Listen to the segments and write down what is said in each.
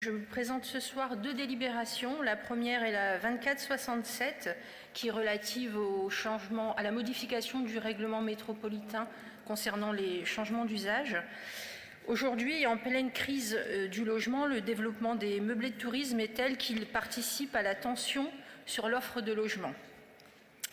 Je vous présente ce soir deux délibérations. La première est la 2467, qui est relative au changement, à la modification du règlement métropolitain concernant les changements d'usage. Aujourd'hui, en pleine crise du logement, le développement des meublés de tourisme est tel qu'il participe à la tension sur l'offre de logement.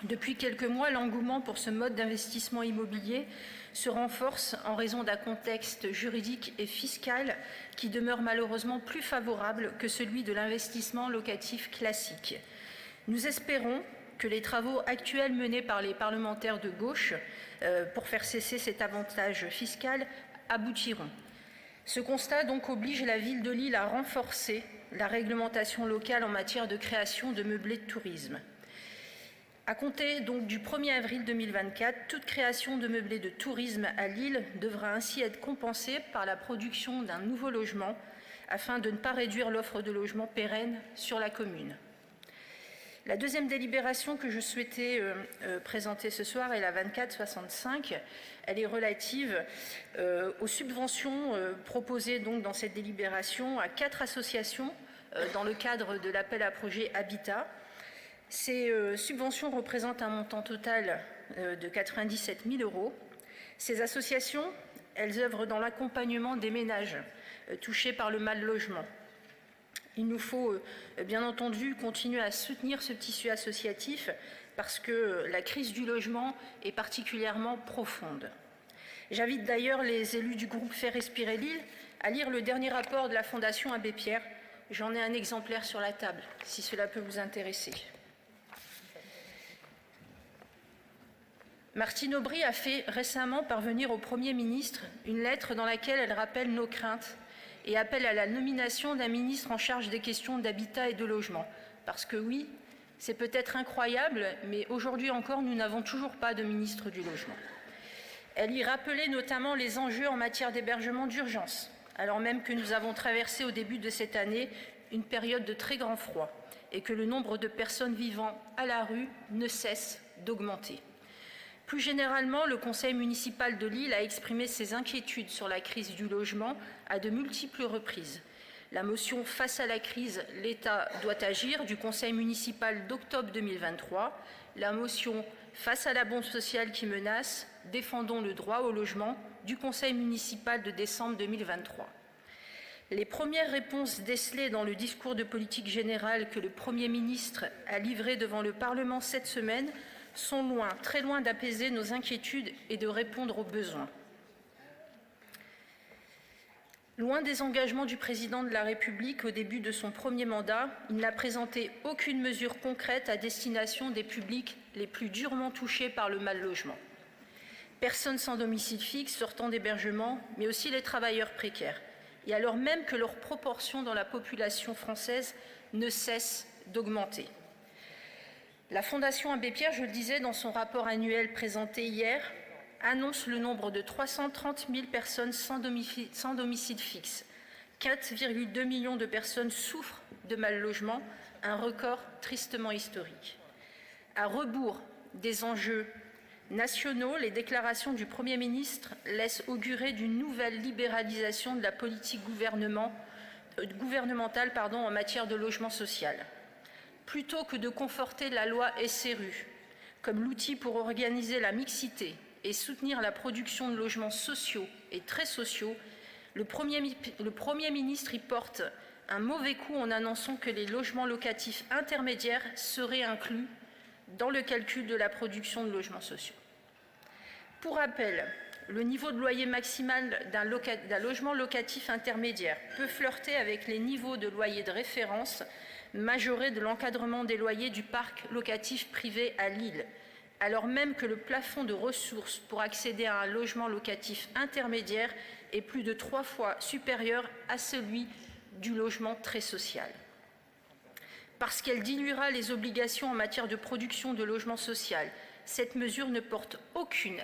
Depuis quelques mois, l'engouement pour ce mode d'investissement immobilier se renforce en raison d'un contexte juridique et fiscal qui demeure malheureusement plus favorable que celui de l'investissement locatif classique. Nous espérons que les travaux actuels menés par les parlementaires de gauche pour faire cesser cet avantage fiscal aboutiront. Ce constat donc oblige la ville de Lille à renforcer la réglementation locale en matière de création de meublés de tourisme. À compter donc du 1er avril 2024, toute création de meublés de tourisme à Lille devra ainsi être compensée par la production d'un nouveau logement afin de ne pas réduire l'offre de logements pérennes sur la commune. La deuxième délibération que je souhaitais présenter ce soir est la 2465. Elle est relative aux subventions proposées donc dans cette délibération à 4 associations dans le cadre de l'appel à projet Habitat. Ces subventions représentent un montant total de 97 000 €. Ces associations, elles œuvrent dans l'accompagnement des ménages touchés par le mal-logement. Il nous faut bien entendu continuer à soutenir ce tissu associatif parce que la crise du logement est particulièrement profonde. J'invite d'ailleurs les élus du groupe Faire Respirer Lille à lire le dernier rapport de la Fondation Abbé Pierre. J'en ai un exemplaire sur la table, si cela peut vous intéresser. Martine Aubry a fait récemment parvenir au Premier ministre une lettre dans laquelle elle rappelle nos craintes et appelle à la nomination d'un ministre en charge des questions d'habitat et de logement. Parce que oui, c'est peut-être incroyable, mais aujourd'hui encore, nous n'avons toujours pas de ministre du logement. Elle y rappelait notamment les enjeux en matière d'hébergement d'urgence, alors même que nous avons traversé au début de cette année une période de très grand froid et que le nombre de personnes vivant à la rue ne cesse d'augmenter. Plus généralement, le conseil municipal de Lille a exprimé ses inquiétudes sur la crise du logement à de multiples reprises. La motion « Face à la crise, l'État doit agir » du conseil municipal d'octobre 2023, la motion « Face à la bombe sociale qui menace, défendons le droit au logement » du conseil municipal de décembre 2023. Les premières réponses décelées dans le discours de politique générale que le Premier ministre a livré devant le Parlement cette semaine sont loin, très loin d'apaiser nos inquiétudes et de répondre aux besoins. Loin des engagements du président de la République au début de son premier mandat, il n'a présenté aucune mesure concrète à destination des publics les plus durement touchés par le mal-logement. Personnes sans domicile fixe sortant d'hébergement, mais aussi les travailleurs précaires, et alors même que leur proportion dans la population française ne cesse d'augmenter. La Fondation Abbé Pierre, je le disais dans son rapport annuel présenté hier, annonce le nombre de 330 000 personnes sans domicile fixe. 4,2 millions de personnes souffrent de mal-logement, un record tristement historique. À rebours des enjeux nationaux, les déclarations du Premier ministre laissent augurer d'une nouvelle libéralisation de la politique gouvernementale en matière de logement social. Plutôt que de conforter la loi SRU comme l'outil pour organiser la mixité et soutenir la production de logements sociaux et très sociaux, le Premier ministre y porte un mauvais coup en annonçant que les logements locatifs intermédiaires seraient inclus dans le calcul de la production de logements sociaux. Pour rappel, le niveau de loyer maximal d'un logement locatif intermédiaire peut flirter avec les niveaux de loyer de référence majorés de l'encadrement des loyers du parc locatif privé à Lille, alors même que le plafond de ressources pour accéder à un logement locatif intermédiaire est plus de 3 fois supérieur à celui du logement très social. Parce qu'elle diluera les obligations en matière de production de logement social, cette mesure ne porte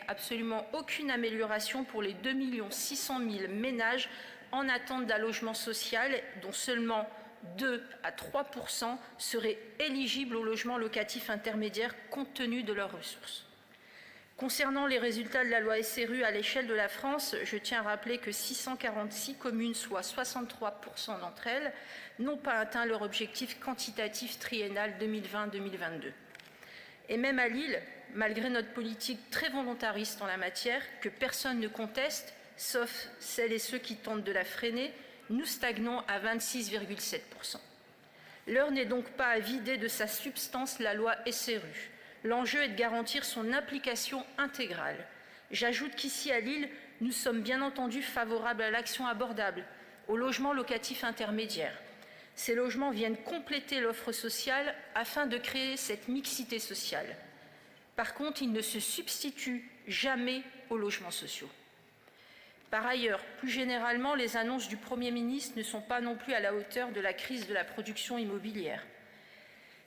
absolument aucune amélioration pour les 2 600 000 ménages en attente d'un logement social, dont seulement 2 à 3% seraient éligibles au logement locatif intermédiaire compte tenu de leurs ressources. Concernant les résultats de la loi SRU à l'échelle de la France, je tiens à rappeler que 646 communes, soit 63% d'entre elles, n'ont pas atteint leur objectif quantitatif triennal 2020-2022. Et même à Lille, malgré notre politique très volontariste en la matière, que personne ne conteste, sauf celles et ceux qui tentent de la freiner, nous stagnons à 26,7%. L'heure n'est donc pas à vider de sa substance la loi SRU. L'enjeu est de garantir son application intégrale. J'ajoute qu'ici à Lille, nous sommes bien entendu favorables à l'action abordable, au logement locatif intermédiaire. Ces logements viennent compléter l'offre sociale afin de créer cette mixité sociale. Par contre, ils ne se substituent jamais aux logements sociaux. Par ailleurs, plus généralement, les annonces du Premier ministre ne sont pas non plus à la hauteur de la crise de la production immobilière.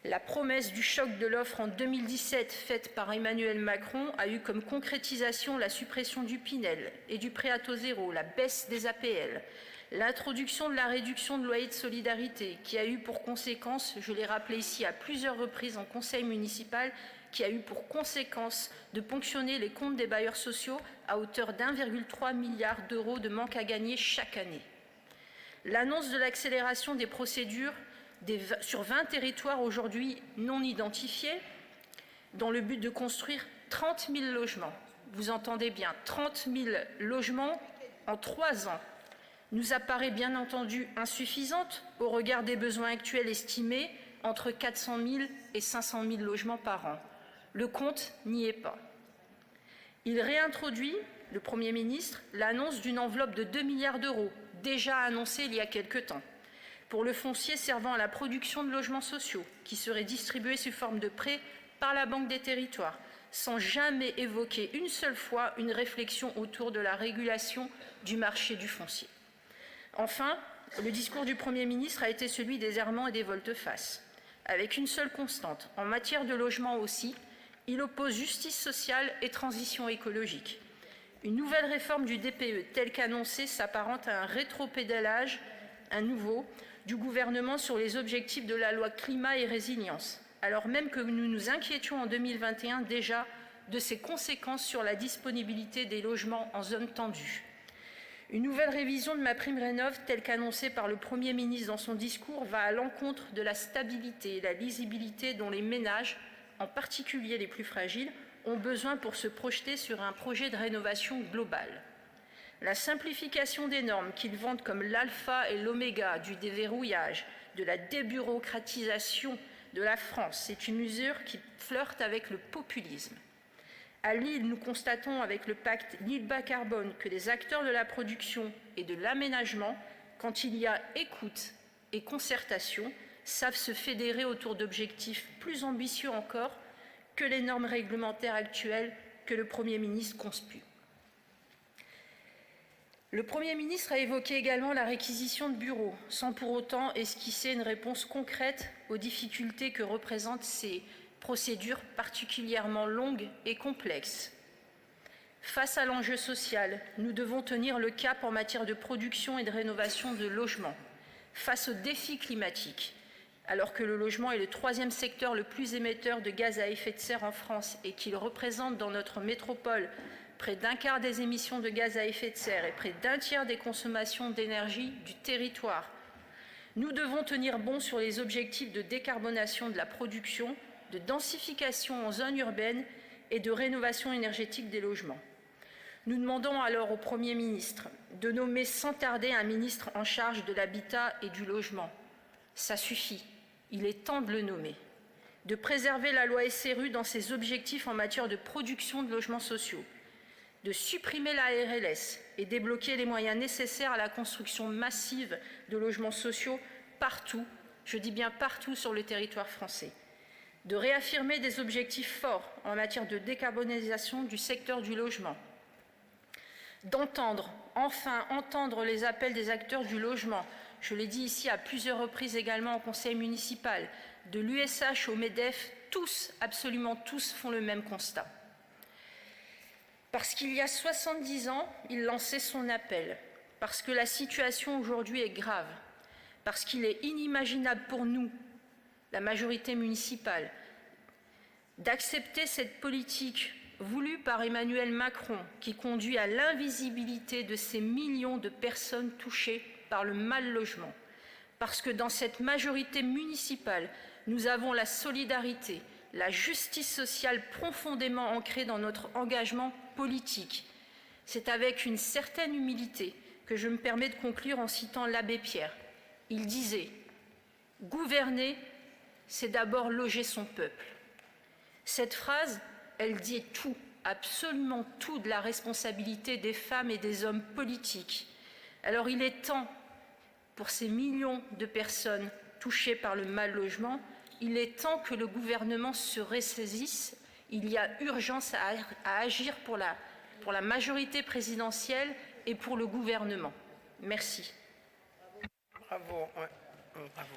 La promesse du choc de l'offre en 2017 faite par Emmanuel Macron a eu comme concrétisation la suppression du Pinel et du prêt à taux zéro, la baisse des APL, l'introduction de la réduction de loyer de solidarité qui a eu pour conséquence, je l'ai rappelé ici à plusieurs reprises en conseil municipal, qui a eu pour conséquence de ponctionner les comptes des bailleurs sociaux à hauteur d'1,3 milliard d'euros de manque à gagner chaque année. L'annonce de l'accélération des procédures sur 20 territoires aujourd'hui non identifiés, dans le but de construire 30 000 logements. Vous entendez bien, 30 000 logements en 3 ans, nous apparaît bien entendu insuffisante au regard des besoins actuels estimés entre 400 000 et 500 000 logements par an. Le compte n'y est pas. Il réintroduit, le Premier ministre, l'annonce d'une enveloppe de 2 milliards d'euros, déjà annoncée il y a quelque temps, pour le foncier servant à la production de logements sociaux, qui serait distribué sous forme de prêts par la Banque des Territoires, sans jamais évoquer une seule fois une réflexion autour de la régulation du marché du foncier. Enfin, le discours du Premier ministre a été celui des errements et des volte-face, avec une seule constante. En matière de logement aussi, il oppose justice sociale et transition écologique. Une nouvelle réforme du DPE, telle qu'annoncée, s'apparente à un rétropédalage, un nouveau, du gouvernement sur les objectifs de la loi climat et résilience, alors même que nous nous inquiétions en 2021 déjà de ses conséquences sur la disponibilité des logements en zone tendue. Une nouvelle révision de MaPrimeRénov', telle qu'annoncée par le Premier ministre dans son discours, va à l'encontre de la stabilité et la lisibilité dont les ménages, en particulier les plus fragiles, ont besoin pour se projeter sur un projet de rénovation globale. La simplification des normes qu'ils vendent comme l'alpha et l'oméga du déverrouillage, de la débureaucratisation de la France, c'est une mesure qui flirte avec le populisme. À Lille, nous constatons avec le pacte Lille bas carbone que les acteurs de la production et de l'aménagement, quand il y a écoute et concertation, savent se fédérer autour d'objectifs plus ambitieux encore que les normes réglementaires actuelles que le Premier ministre conspue. Le Premier ministre a évoqué également la réquisition de bureaux, sans pour autant esquisser une réponse concrète aux difficultés que représentent ces procédures particulièrement longues et complexes. Face à l'enjeu social, nous devons tenir le cap en matière de production et de rénovation de logements. Face aux défis climatiques, alors que le logement est le 3e secteur le plus émetteur de gaz à effet de serre en France et qu'il représente dans notre métropole près d'un quart des émissions de gaz à effet de serre et près d'un tiers des consommations d'énergie du territoire, nous devons tenir bon sur les objectifs de décarbonation de la production, de densification en zone urbaine et de rénovation énergétique des logements. Nous demandons alors au Premier ministre de nommer sans tarder un ministre en charge de l'habitat et du logement. Ça suffit. Il est temps de le nommer, de préserver la loi SRU dans ses objectifs en matière de production de logements sociaux, de supprimer la RLS et débloquer les moyens nécessaires à la construction massive de logements sociaux partout, je dis bien partout sur le territoire français, de réaffirmer des objectifs forts en matière de décarbonisation du secteur du logement, d'entendre, enfin entendre les appels des acteurs du logement. Je l'ai dit ici à plusieurs reprises également au conseil municipal, de l'USH au MEDEF, tous, absolument tous, font le même constat. Parce qu'il y a 70 ans, il lançait son appel, parce que la situation aujourd'hui est grave, parce qu'il est inimaginable pour nous, la majorité municipale, d'accepter cette politique voulu par Emmanuel Macron qui conduit à l'invisibilité de ces millions de personnes touchées par le mal-logement. Parce que dans cette majorité municipale, nous avons la solidarité, la justice sociale profondément ancrée dans notre engagement politique. C'est avec une certaine humilité que je me permets de conclure en citant l'abbé Pierre. Il disait « Gouverner, c'est d'abord loger son peuple ». Cette phrase, elle dit tout, absolument tout de la responsabilité des femmes et des hommes politiques. Alors il est temps, pour ces millions de personnes touchées par le mal-logement, il est temps que le gouvernement se ressaisisse. Il y a urgence à agir pour la majorité présidentielle et pour le gouvernement. Merci. Bravo. Ouais. Bravo.